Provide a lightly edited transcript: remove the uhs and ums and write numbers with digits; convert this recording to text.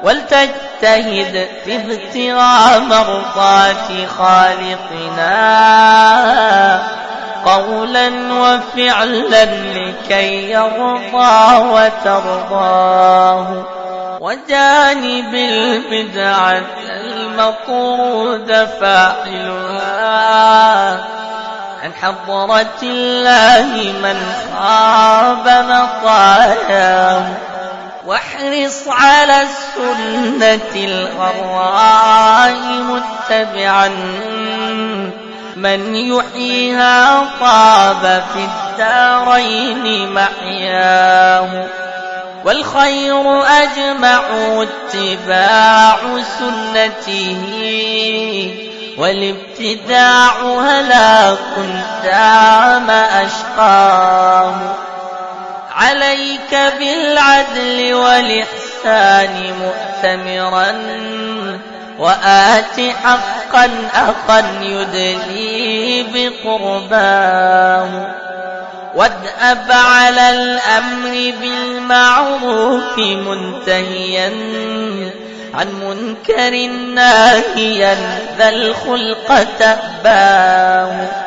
ولتجتهد في ابتغاء مرضات خالقنا قولا وفعلا لكي يرضى وترضاه. وجانب البدعة المطرود فاعلها عن حضرة الله من خاب مطاياه. واحرص على السنة الغراء متبعا من يحييها طاب في الدارين محياه. والخير أجمع اتباع سنته والابتداع هلاك دام أشقاه. عليك بالعدل والإحسان مؤتمرا وآت حقا أخا يدلي بقرباه. وادأب على الأمر بالمعروف منتهيا عن منكر ناهيا ذا الخلق تأباه.